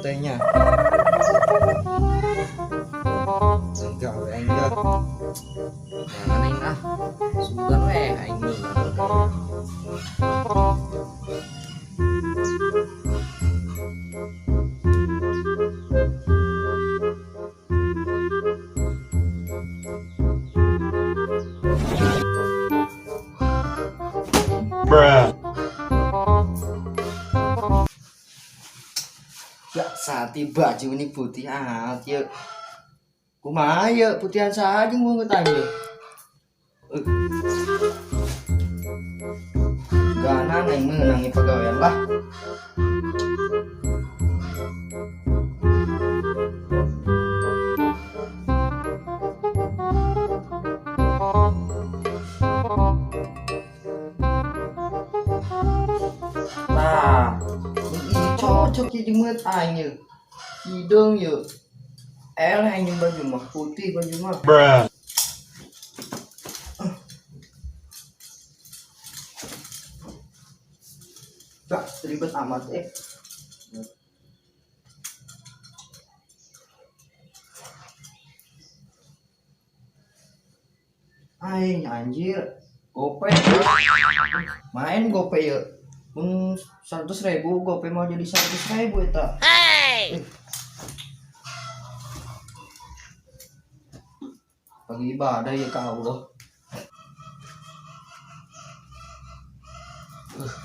tehnya. Enggak, enggak. Jangan aing ah. Sugan we aing mah. Bruh. Ya sati baju ini putih amat ya. Kumaha ya putihan saja mau ngetanya. Gana yang mengenangi pegawaian lah. Nah, ini cocok jadi ngetanya. Hidung yuk. Yang baju mah putih baju mah. Bruh. Gak ribet amat anjir gope main gope ya pun 100.000 gope mau jadi 100.000 eta. Pagi ibadah ya ka Allah.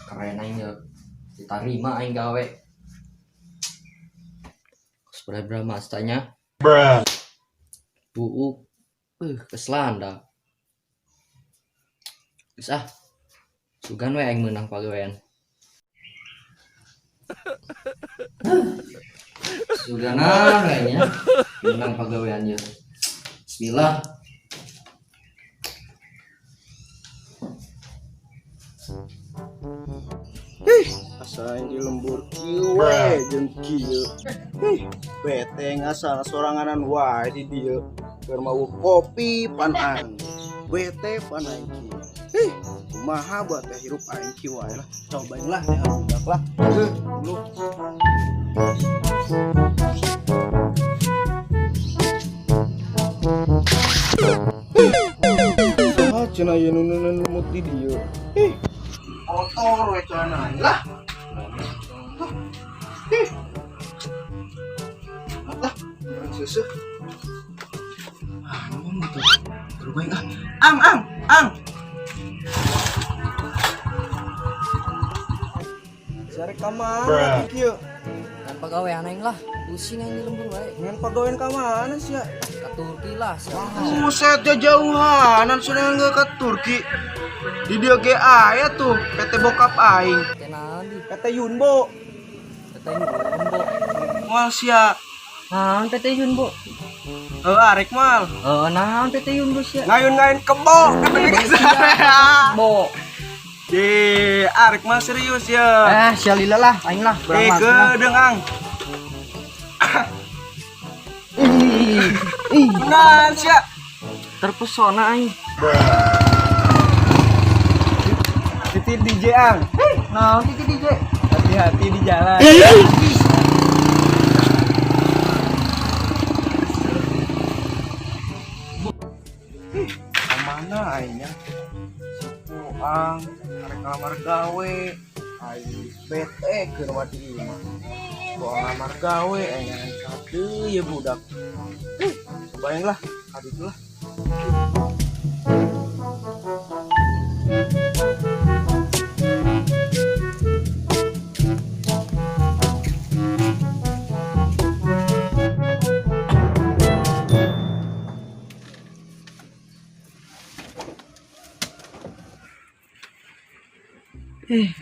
Keren aing ya. Diterima aing gawe. Seberapa mastanya? Bruh. Buuk. Keselanda. Geus ah. Sugan we aing menang pagawean. Sugana kayaknya menang pagawean ya. Bismillah. Asa yang di lembur kieu we jeung kieu. Bete ngasana soranganan wae di dieu. Keur mau kopi pan aing. Bete pan aing kieu. Kumaha buat teh hirup aing kieu wae lah. Cobain lah teh budak lah. Dulu. Ah, cenah ye nu lemut di dieu. Kotor we celana lah. Lah, susu. Naon gitu. Terbaik ah. Ang. Sare kamana kieu? Kan pagawean aing lah. Pusing aing di lembur wae. Ngan pagawean ka mana sia? Ka Turki lah. Buset jauhanan sudah enggak ke Turki. Di dia ge aya tuh PT bokap aing. Kenaon di PT Yunbo. PT Yunbo. Moal sia. Naon PT Yunbo? Arek mal. Naon PT Yunbo sia? Ngayun-ngayun kebo. Bo. Arek mal serius ya. Sia lila lah aing lah. Kedeung ang. Nah, sia. Terpesona aing. Titip DJ ang. Naon titi DJ? Hati-hati di jalan. Mana aingnya? Ang, arek ngamar gawe. Aing bete keur wadi imah. Bawa ngamar gawe aing satu ya budak. Cobain lah, adit lah.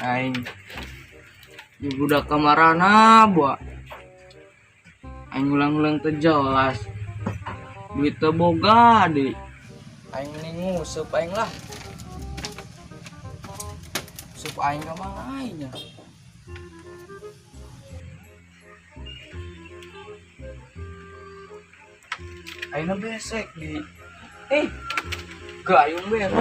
Aing di budak kamarana buat aing ulang-ulang teu jelas duit teu boga deh aing mending ngusup aing lah sup aing ka mana aing nya aing besek di gayung bener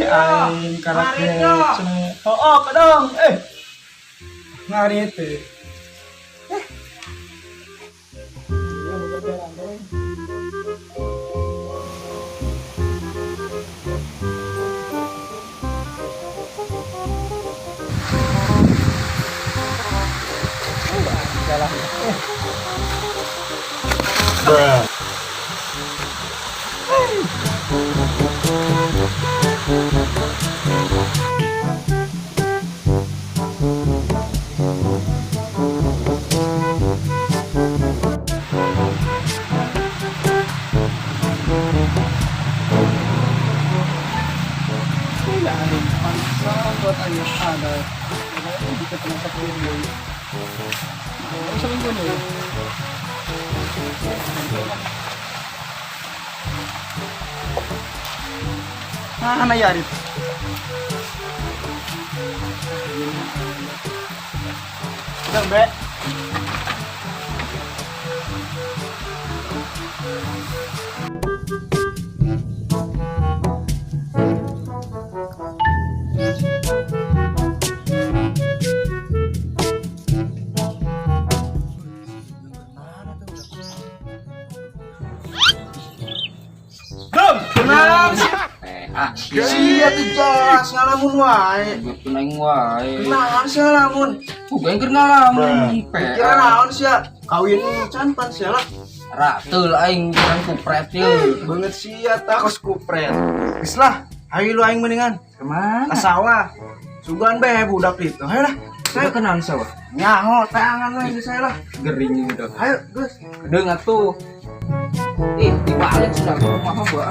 aing karakter oh kadang ngari itu buat ayah ada di tempat ini seminggu nih mana ya Arif sedang be Sia tuh jelas ngalamun wae. Neng wae. Naon sia lamun? Bukan keur ngalamun pe. Kira naon sia? Kawin can pan sia lah. Ratul aing kan kupret ye. Beungeut sia tah kos kupret. Geus lah, hayu lu aing mendingan Kemana? ka sawah. Sugan bae budak itu. Hayo lah. Saya kenal sawah. Nyaho tangan we geus saya lah. Gering udah. Hayo geus. Kedeung atuh. Dibalik sudah ke rumah gua.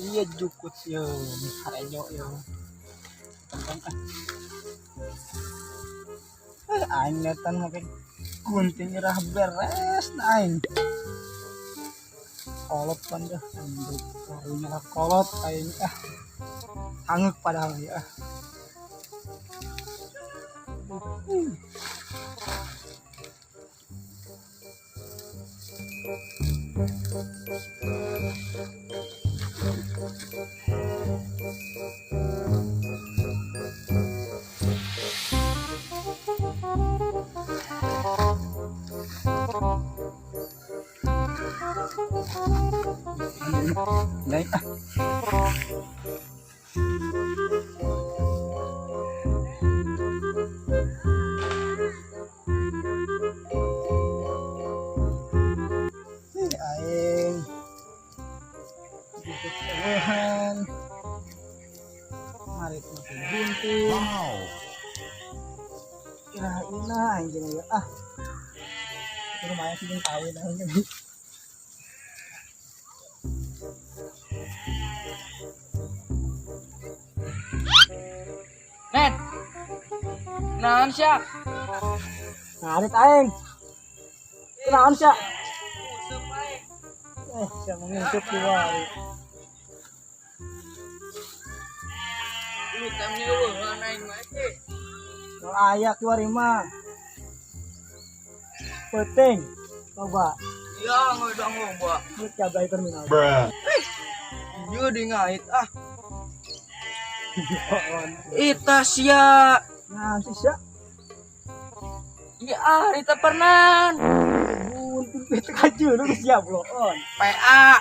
Iya jukut yo, ayo yo. Aing netan makin gunting irah beres aing. Kolot kan dah, aing kolot aing hangek padahal ya. Naik aing ikut mari makin gunting kirain aing jadi lumayan sih tahu dah ini. Net. Naon sia? Ngarit aing. Naon sia? Sia mengintip di wae. Lu tamnya eueuh naik mah teh. Kalau ayak keluar mah. Penting. Coba. Iya, ngedang loba. Lu cabai terminal. Ieu di ngait Ita sia. Nah, sisa Ya Rita pernan. buntung itu kaju lu siap loh on. PA.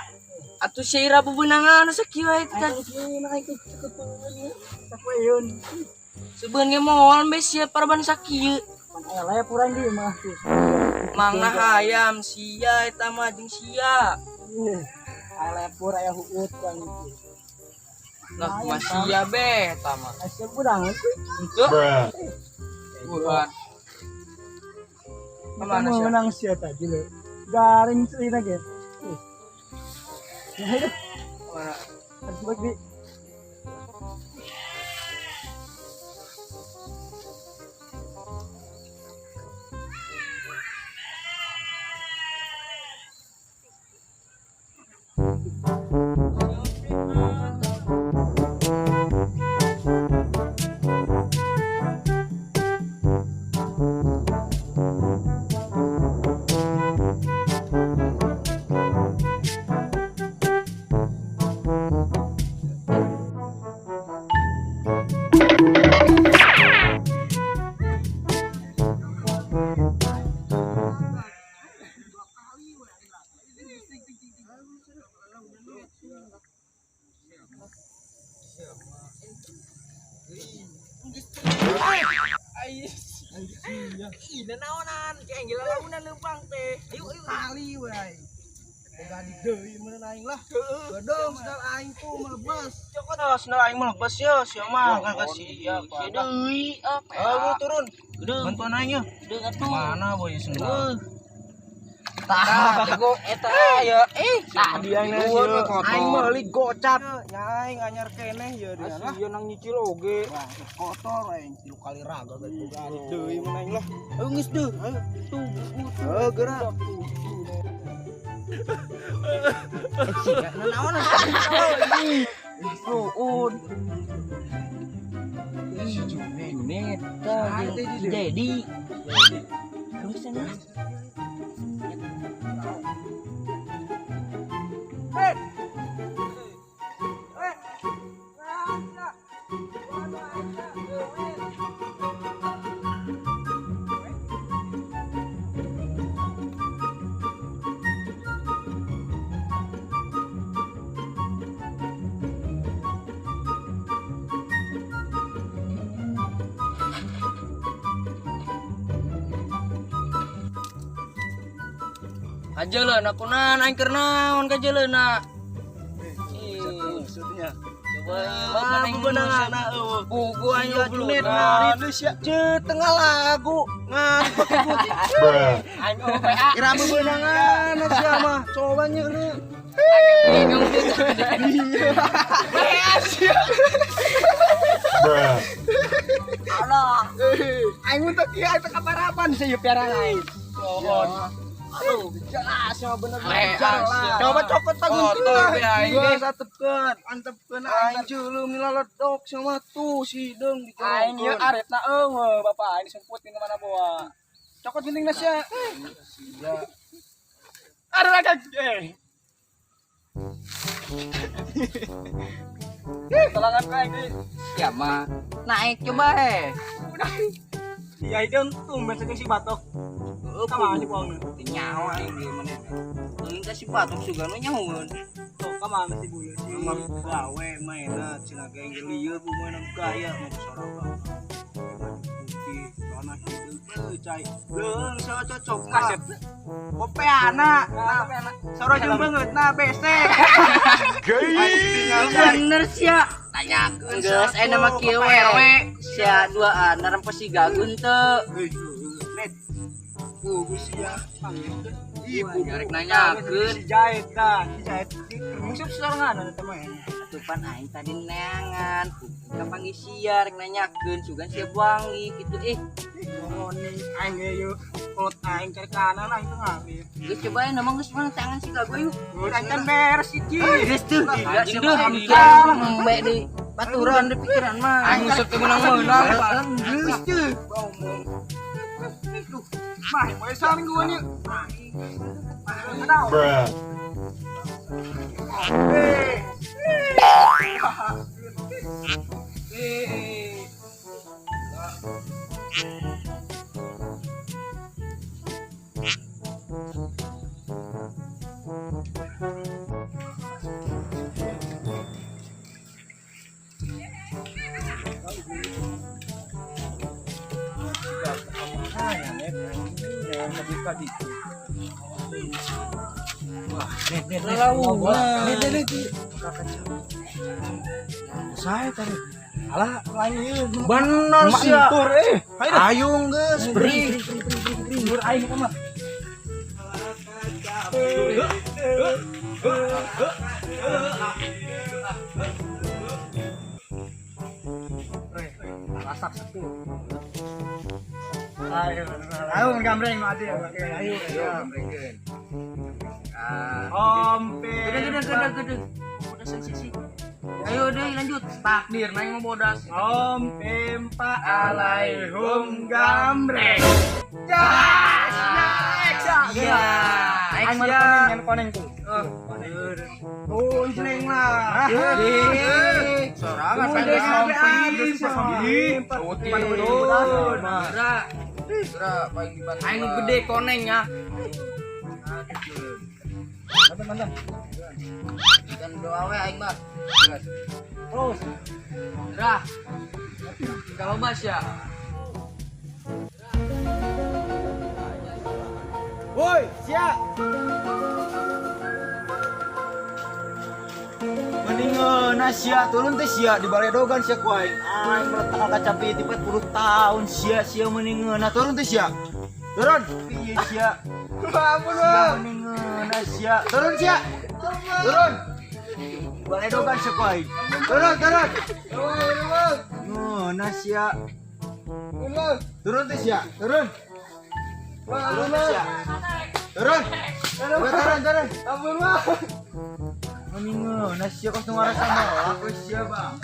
Atuh Syaira bebenangan sakieu eta. Ayo sini naik ke ketuanya. Siapa yun? Sebenarnya moal be sia paraban sakieu. Pan eleh purang di mah tuh. Mangna hayam sia eta mah jeung sia. Eleh pur aya huut kan itu. Lah sia be eta mah. Asa purang itu. Henteu. Bukan. Kemana Kamu sia? menang sia tadi lo. Garing sih lagi. Ya itu. Mana? Harus bagi. Ih, naonan, kayak gila launan leumpang teh. Ayo Kali weh. Gadi deui meureun aing lah. Gedeng sedal aing tuh melebas. Cokot sendal aing melebas ya, sia mah kan sia. Sia deui apa? Ayo turun. Gedeung. Bantuan aing ya. Gedeung atuh. Mana boy sendal? Tah, jago eta ya. Tadi aing Luhur mah aing kotor. meuli gocap. Nyaing anyar keneh ya dia lah. Sia nang nyicil oge. Wah, kotor aing 3 kali raga gadi deui mun aing lah. Ayo geus deuh. Ayo tuh. Gerak. Naonan. Suun. Junet, jadi. Kamu sana. Kajeuleuh aku aing keur naon kajeuleuh. Maksudnya Coba bebenangan buku aing Junet goblok. Indonesia tengah lagu ngapet Aing PA. kira bebenangan sia mah coba nyeuleuh Bingung Allah. aing mun teu kieu eta kaparapan saya piarang aing Aduh, jelas sama bener Aing jelas asli. coba cokot tagun Kotor be aing ge. satepkeun antepkeun aing ceuleuh milaledok sama tuh si deung Aing ieu dicolongkeun aretna eueuh bapak aing disemput ke mana bawa. cokot geuning sia Aduh agak Telangan aing deui. Ya mah naik coba Iya itu tumben saking si batok. Kamana sih buangna? Nyawa ini mana? Teuing ka si batok sugan mah nyahoeun. Tuh kamana sih bulu? Emang gawe mainan cina geng lieur bumeunang gaya mau sorokan putih warna hidung cai deung saha cocok Kaset. kopeana sarojeng banget nah besek Bener sia. Tanyakeun geus aya mah kieu wewe. Sia duaan narempes si gagun teu. net bagus ya Ibu garek nanyakeun. Jahit dah, jahit. Musuh sorangan eta mah. Atupan aing tadi neangan. Kapanggih sia rek nanyakeun sugan sia wangi kitu Ngomongin aing ge yuk. Kolot aing cari kanan aing teu ngambil. Geus cobain emang geus mana tangan si gago yuk. Aing kan beres iki. Geus tuh. Anjing deuh Alhamdulillah. pikiran membe deui. Baturan deui pikiran mah. Aing usut ke menang-menang. Geus tuh. Mah, mau saling gua nih. Ada. Saya tadi. Alah, lain Bener sih. Ayo geus beri. Dur aing mah. Masak satu. Ayo gambreng mati ya. Ayo. Gede. Udah sensisi. Ayo deh lanjut. Takdir naik mau bodas. Om pimpa alaihum gambreng. Iya. Aing Next ya. koneng tuh. Tuh jeneng lah. Sorangan Gerak paling dibantu. Aing gede koneng ya. Mantap. Dan doa we aing mah. Terus. Gerah. Kalau Mas ya. Woi, sia. Mendingan sia turun teh sia di baledogan sia ku aing. Aing meletakkan kaca piti 40 tahun sia mendingan. Nah turun teh sia. Turun. Piye sia? Ampun bang. Mendingan sia. Turun sia. Turun. Baledogan sia ku aing. Turun. Nah sia. Turun teh sia. Turun. Turun teh sia. Turun. Turun. Ampun bang. Mendingan sia kos ngaras sama aku sia bang.